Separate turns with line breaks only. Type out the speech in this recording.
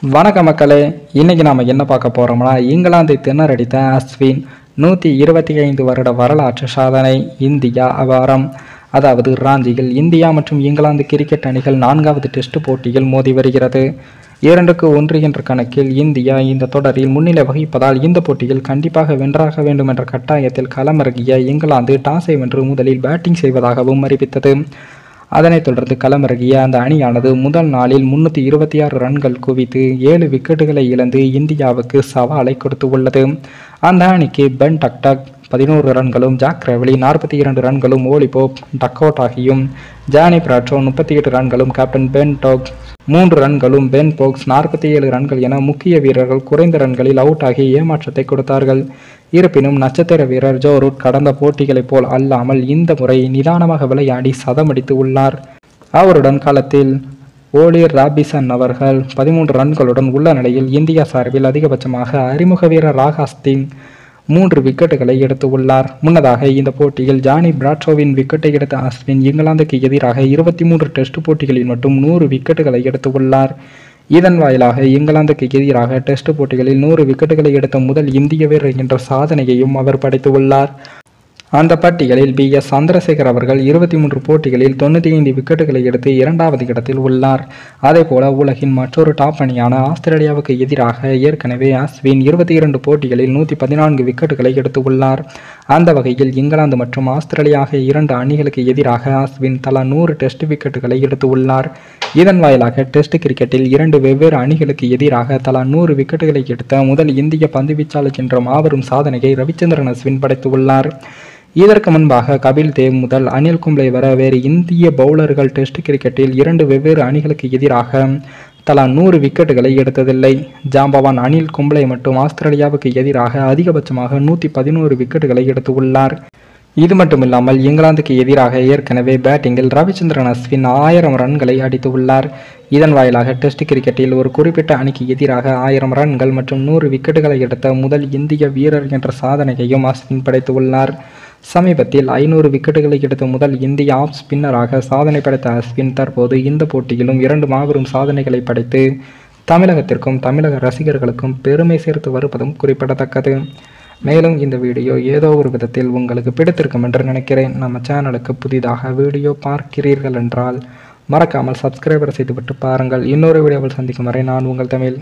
வணக்க மக்களே, இன்னைக்கு நாம என்ன பார்க்க போறோம்னா, இங்கிலாந்தை திணறடித்த அஸ்வின் 125 வருட வரலாற்று சாதனை. இந்தியா அபாரம். அதாவது ராஞ்சியில் இந்தியா மற்றும் இங்கிலாந்து கிரிக்கெட் அணிகள் 4வது டெஸ்ட் போட்டியில் மோதி வருகிறது. 2-1 என்ற கணக்கில் இந்தியா இந்த தொடரில் முன்னிலை வகிப்பதால் இந்த போட்டியில் கண்டிப்பாக வென்றாக வேண்டும் என்ற கட்டாயத்தில் களமிறங்கிய இங்கிலாந்து டாஸை வென்று முதலில் பேட்டிங் செய்வதாகவும் அறிவித்தது. அதனைத் தொடர்ந்து களமிறங்கிய அந்த அணியானது முதல் நாளில் 326 ரன்கள் குவித்து 7 விக்கெட்டுகளை இழந்து இந்தியாவுக்கு சவாலை கொடுத்து உள்ளது. அந்த அணிக்கு பென் டக்டக் 11 ரன்களும், ஜாக் ரெவலி 42 ரன்களும், ஓலி போப், டக்கவுட் ஆகியும், ஜானி பிராட்ரோ 38 ரன்களும், கேப்டன் பென் டோக் 3 ரன்களும், பென் போக்ஸ் 47 ரன்கள் என முக்கிய வீரர்கள் குறைந்த ரன்களில் அவுட் ஆகி ஏமாற்றத்தை கொடுத்தார்கள். இருப்பினும் நட்சத்திர வீரர் ஜோ ரூட் கடந்த போட்டிகளைப் போல் அல்லாமல் இந்த முறை நிதானமாக விளையாடி சதமடித்து உள்ளார். அவருடன் களத்தில் ஓலி ராபிசன் அவர்கள் 13 ரன்களுடன் உள்ள நிலையில் இந்தியா சார்பில் அதிகபட்சமாக அறிமுக வீரர் ஆகாஷ் சிங் 3 விக்கெட்டுகளை எடுத்து உள்ளார். முன்னதாக இந்த போட்டியில் ஜானி பிராட்ரோவின் விக்கெட்டை எடுத்த அஸ்வின் இங்கிலாந்துக்கு எதிராக 23 டெஸ்ட் போட்டிகளில் மட்டும் 100 விக்கெட்டுகளை எடுத்து உள்ளார். இதன் வாயிலாக இங்கிலாந்துக்கு எதிராக டெஸ்ட் போட்டிகளில் 100 விக்கெட்டுகளை எடுத்த முதல் இந்திய வீரர் என்ற சாதனையையும் அவர் படைத்து உள்ளார். அந்த பட்டியலில் BS சந்திரசேகர் அவர்கள் 23 போட்டிகளில் 95 விக்கெட்டுகளை எடுத்து 2வது இடத்தில் உள்ளார். அதேபோல உலகின் மற்றொரு டாப் அணியான ஆஸ்திரேலியாவுக்கு எதிராக ஏற்கனவே அஸ்வின் 22 போட்டிகளில் 114 விக்கெட்டுகளை எடுத்து உள்ளார். அந்த வகையில் இங்கிலாந்து மற்றும் ஆஸ்திரேலியா ஆகிய 2 அணிகளுக்கு எதிராக அஸ்வின் தலா 100 டெஸ்ட் விக்கெட்டுகளை எடுத்து உள்ளார். இதன் வாயிலாக டெஸ்ட் கிரிக்கெட்டில் 2 வெவ்வேறு அணிகளுக்கு எதிராக தலா 100 விக்கெட்டுகளை எடுத்த முதல் இந்திய பந்துவீச்சாளர் என்ற மாபெரும் சாதனையை ரவிச்சந்திரன் அஸ்வின் படைத்து உள்ளார். இதற்கு முன்பாக கபில் தேவ் முதல் அனில் கும்ப்ளே வர வேறு இந்திய பவுலர்கள் டெஸ்ட் கிரிக்கெட்டில் 2 வெவ்வேறு அணிகளுக்கு எதிராக தலா 100 விக்கெட்டுகளை எடுத்ததில்லை. ஜாம்பவான் அனில் கும்ப்ளே மட்டும் ஆஸ்திரேலியாவுக்கு எதிராக அதிகபட்சமாக 111 விக்கெட்டுகளை எடுத்து உள்ளார். இது மட்டுமில்லாமல் இங்கிலாந்துக்கு எதிராக ஏற்கனவே பேட்டிங்கில் ரவிச்சந்திரன் அஸ்வின் 1000 ரன்களை அடித்து உள்ளார். இதன் வாயிலாக டெஸ்ட் கிரிக்கெட்டில் ஒரு குறிப்பிட்ட அணிக்கு எதிராக 1000 ரன்கள் மற்றும் 100 விக்கெட்டுகளை எடுத்த முதல் இந்திய வீரர் என்ற சாதனையையும் அஸ்வின் படைத்து உள்ளார். சமீபத்தில் 500 விக்கெட்டுகளை எடுத்த முதல் இந்திய ஆஃப் ஸ்பின்னராக சாதனை படைத்த அஸ்வின் தற்போது இந்த போட்டியிலும் 2 மாபெரும் சாதனைகளை படைத்து தமிழகத்திற்கும் தமிழக ரசிகர்களுக்கும் பெருமை சேர்த்து வருவதும் குறிப்பிடத்தக்கது. மேலும் இந்த வீடியோ ஏதோ ஒரு விதத்தில் உங்களுக்கு பிடித்திருக்கும் என்று நினைக்கிறேன். நம்ம சேனலுக்கு புதிதாக வீடியோ பார்க்கிறீர்கள் என்றால் மறக்காமல் சப்ஸ்கிரைபர் செய்துவிட்டு பாருங்கள். இன்னொரு வீடியோவில் சந்திக்கும் வரை நான் உங்கள் தமிழ்.